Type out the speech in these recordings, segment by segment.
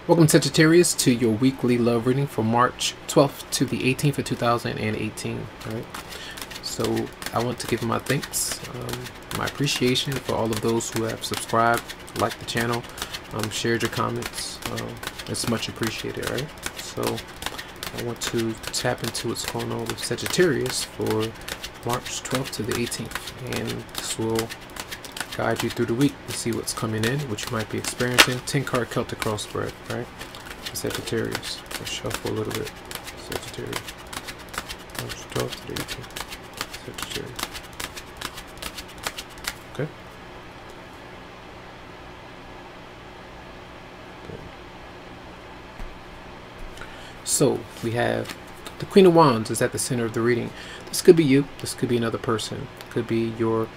Welcome, Sagittarius, to your weekly love reading for March 12th to the 18th of 2018. All right. So I want to give my thanks, my appreciation for all of those who have subscribed, liked the channel, shared your comments. It's much appreciated. All right. So I want to tap into what's going on with Sagittarius for March 12th to the 18th, and this will guide you through the week to see what's coming in, what you might be experiencing. 10-card Celtic cross spread, right? Sagittarius. Let's shuffle a little bit. Sagittarius. March 12th to the 18th. Sagittarius. Okay. So we have the Queen of Wands is at the center of the reading. This could be you. This could be another person. It could be your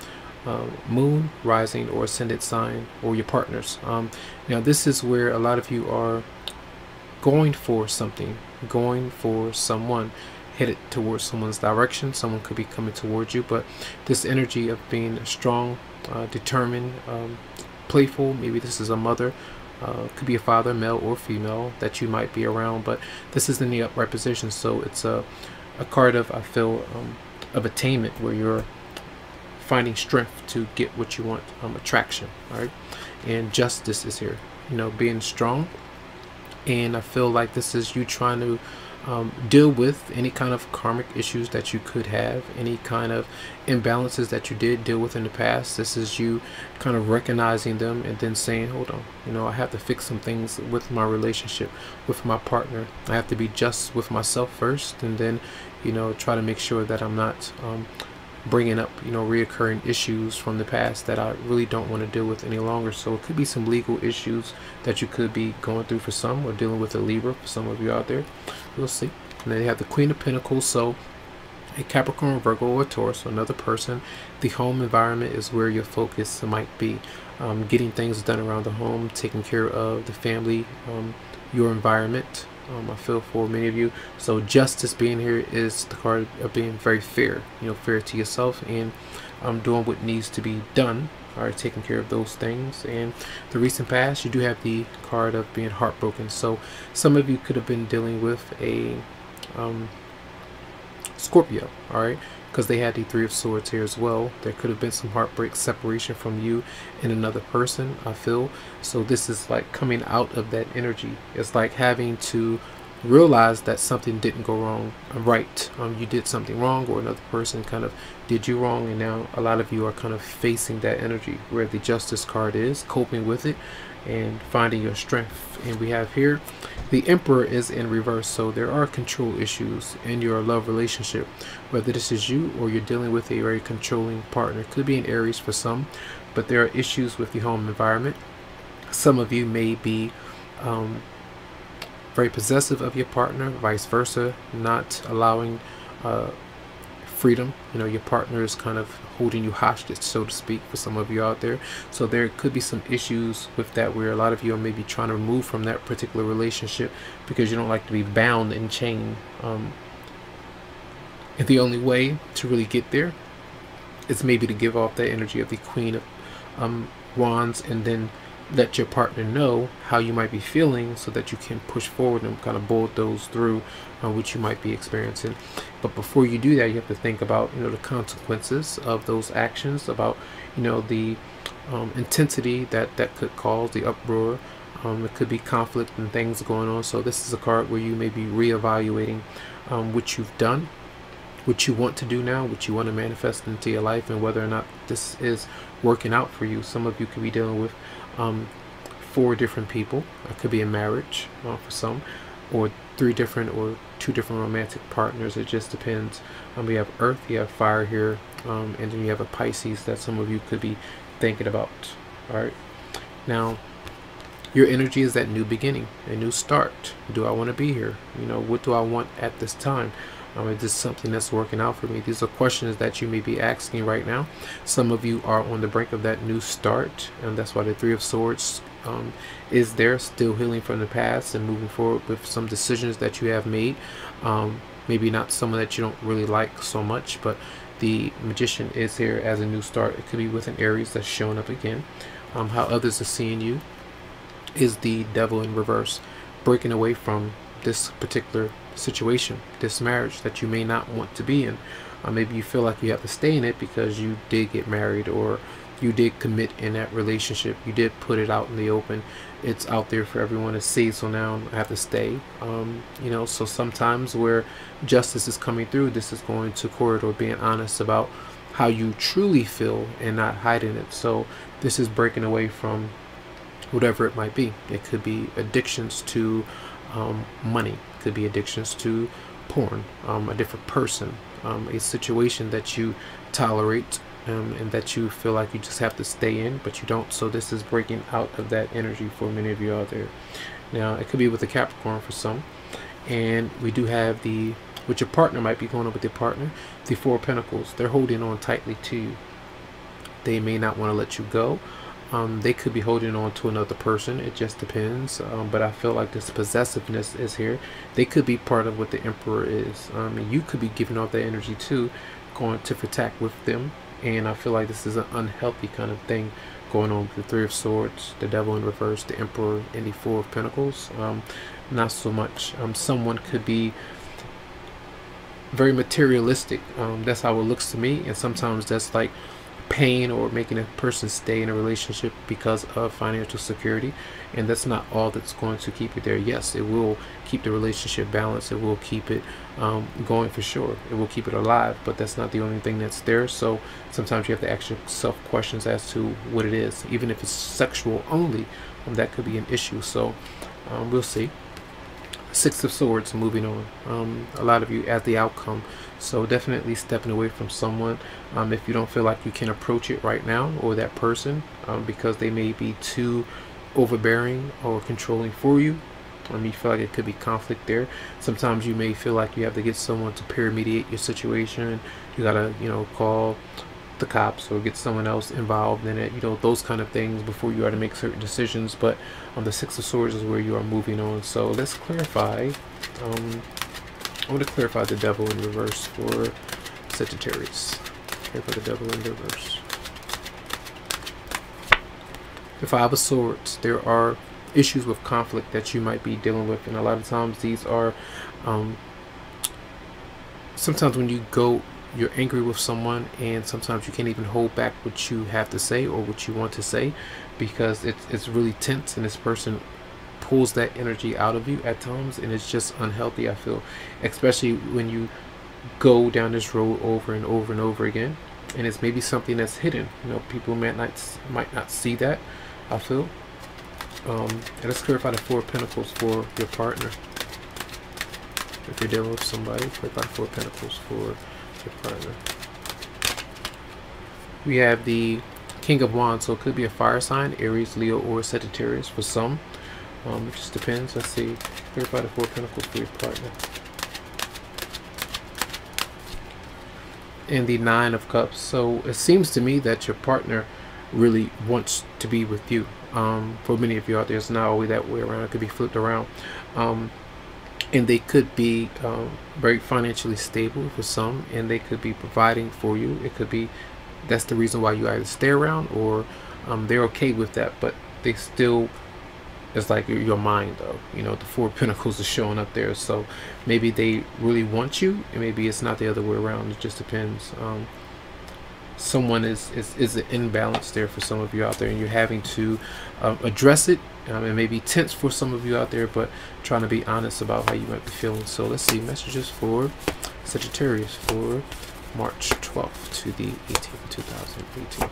moon, rising, or ascendant sign, or your partners. Now this is where a lot of you are going for something, going for someone, headed towards someone's direction. Someone could be coming towards you, but this energy of being strong, determined, playful. Maybe this is a mother, could be a father, male or female, that you might be around, but this is in the upright position. So it's a card of, I feel, of attainment, where you're finding strength to get what you want, attraction. All right, and justice is here, being strong. And I feel like this is you trying to deal with any kind of karmic issues that you could have, any kind of imbalances that you did deal with in the past. This is you kind of recognizing them and then saying, hold on, I have to fix some things with my relationship with my partner. I have to be just with myself first, and then try to make sure that I'm not bringing up reoccurring issues from the past that I really don't want to deal with any longer. So it could be some legal issues that you could be going through for some, or dealing with a Libra for some of you out there. We'll see. And then you have the Queen of Pentacles, so a Capricorn, Virgo, or Taurus, so another person. The home environment is where your focus might be, getting things done around the home, taking care of the family, your environment. I feel for many of you. So justice being here is the card of being very fair, fair to yourself, and doing what needs to be done. All right, taking care of those things. And the recent past, you do have the card of being heartbroken. So some of you could have been dealing with a Scorpio, all right, because they had the Three of Swords here as well. There could have been some heartbreak, separation from you and another person, I feel. So this is like coming out of that energy. It's like having to realize that something didn't go wrong, right. You did something wrong, or another person kind of did you wrong, and now a lot of you are kind of facing that energy where the Justice card is, coping with it and finding your strength. And we have here the Emperor is in reverse, so there are control issues in your love relationship, whether this is you or you're dealing with a very controlling partner. Could be an Aries for some, but there are issues with the home environment. Some of you may be very possessive of your partner, vice versa, not allowing freedom. Your partner is kind of holding you hostage, so to speak, for some of you out there. So there could be some issues with that, where a lot of you are maybe trying to move from that particular relationship because you don't like to be bound and chained. And the only way to really get there is maybe to give off that energy of the Queen of Wands, and then let your partner know how you might be feeling, so that you can push forward and kind of bulldoze through what you might be experiencing. But before you do that, you have to think about the consequences of those actions, about the intensity that could cause, the uproar. It could be conflict and things going on. So this is a card where you may be reevaluating what you've done, what you want to do now, what you want to manifest into your life, and whether or not this is working out for you. Some of you could be dealing with 4 different people. It could be a marriage for some, or 3 different or 2 different romantic partners. It just depends. We have Earth, you have fire here, and then you have a Pisces that some of you could be thinking about. All right, now your energy is that new beginning, a new start. Do I want to be here? What do I want at this time? Is this something that's working out for me? These are questions that you may be asking right now. Some of you are on the brink of that new start, and that's why the Three of Swords is there, still healing from the past and moving forward with some decisions that you have made. Maybe not someone that you don't really like so much, but the Magician is here as a new start. It could be with an Aries that's showing up again. How others are seeing you is the Devil in reverse. breaking away from this particular situation, this marriage that you may not want to be in. Maybe you feel like you have to stay in it because you did get married, or you did commit in that relationship. You did put it out in the open. It's out there for everyone to see. So now I have to stay. You know, so sometimes where justice is coming through, this is going to court, or being honest about how you truly feel and not hiding it. So this is breaking away from whatever it might be. It could be addictions to money. It could be addictions to porn, a different person, a situation that you tolerate, and that you feel like you just have to stay in, but you don't. So this is breaking out of that energy for many of you out there. Now, it could be with the Capricorn for some. And we do have the, with your partner, might be going on with your partner, the Four of Pentacles. They're holding on tightly to you. They may not want to let you go. They could be holding on to another person. It just depends. But I feel like this possessiveness is here. They could be part of what the Emperor is. And you could be giving off that energy too, going tit for tat with them. And I feel like this is an unhealthy kind of thing going on with the Three of Swords, the Devil in reverse, the Emperor, and the Four of Pentacles. Not so much. Someone could be very materialistic. That's how it looks to me. And sometimes that's like pain, or making a person stay in a relationship because of financial security, and that's not all that's going to keep you there. Yes, it will keep the relationship balanced, it will keep it going for sure, it will keep it alive, but that's not the only thing that's there. So sometimes you have to ask yourself questions as to what it is. Even if it's sexual only, that could be an issue. So we'll see. Six of Swords, moving on. A lot of you as the outcome. So definitely stepping away from someone if you don't feel like you can approach it right now, or that person, because they may be too overbearing or controlling for you. You feel like it could be conflict there. Sometimes you may feel like you have to get someone to peer mediate your situation. You gotta, you know, call the cops or get someone else involved in it, you know, those kind of things before you are to make certain decisions. But the Six of Swords is where you are moving on. So let's clarify. I want to clarify the Devil in reverse for Sagittarius. Clarify the Devil in reverse. The Five of Swords. There are issues with conflict that you might be dealing with, and a lot of times these are sometimes when you go, you're angry with someone, and sometimes you can't even hold back what you have to say or what you want to say, because it's really tense, and this person pulls that energy out of you at times, and it's just unhealthy, I feel, especially when you go down this road over and over and over again, and it's maybe something that's hidden. You know, people might not see that, I feel. And let's clarify the Four of Pentacles for your partner. If you're dealing with somebody, clarify the Four of Pentacles for your partner. We have the King of Wands, so it could be a fire sign, Aries, Leo, or Sagittarius for some. It just depends. Let's see. Clarify the Four of Pentacles for your partner. And the Nine of Cups. So it seems to me that your partner really wants to be with you. For many of you out there, it's not always that way around. It could be flipped around. And they could be very financially stable for some, and they could be providing for you. It could be that's the reason why you either stay around, or they're okay with that, but they still, it's like your mind though. You know, the Four of Pentacles is showing up there. So maybe they really want you, and maybe it's not the other way around. It just depends. Someone is an imbalance there for some of you out there, and you're having to address it. It may be tense for some of you out there, but trying to be honest about how you might be feeling. So let's see messages for Sagittarius for March 12th to the 18th, 2018.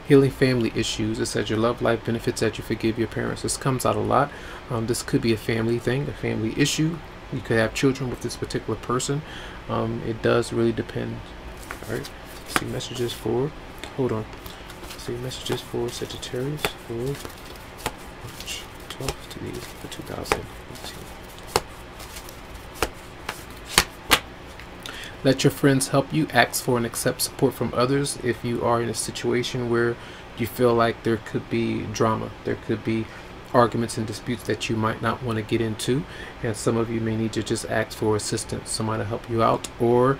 Healing family issues. It says your love life benefits that you forgive your parents. This comes out a lot. This could be a family thing, a family issue. You could have children with this particular person. It does really depend. All right. Let's see messages for. Hold on. Let's see messages for Sagittarius for March 12th to the 2018. Let your friends help you. Ask for and accept support from others. If you are in a situation where you feel like there could be drama, there could be arguments and disputes that you might not want to get into, and some of you may need to just ask for assistance, someone to help you out, or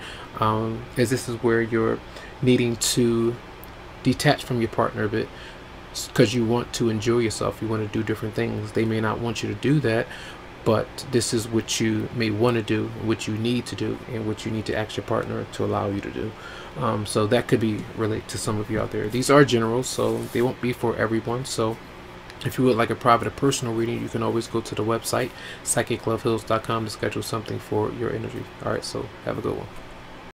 as this is where you're needing to detach from your partner a bit, because you want to enjoy yourself. You want to do different things. They may not want you to do that, but this is what you may want to do, what you need to do, and what you need to ask your partner to allow you to do. So that could be related to some of you out there. These are general, so they won't be for everyone. So if you would like a private or personal reading, you can always go to the website psychicloveheals.com to schedule something for your energy. All right, so have a good one.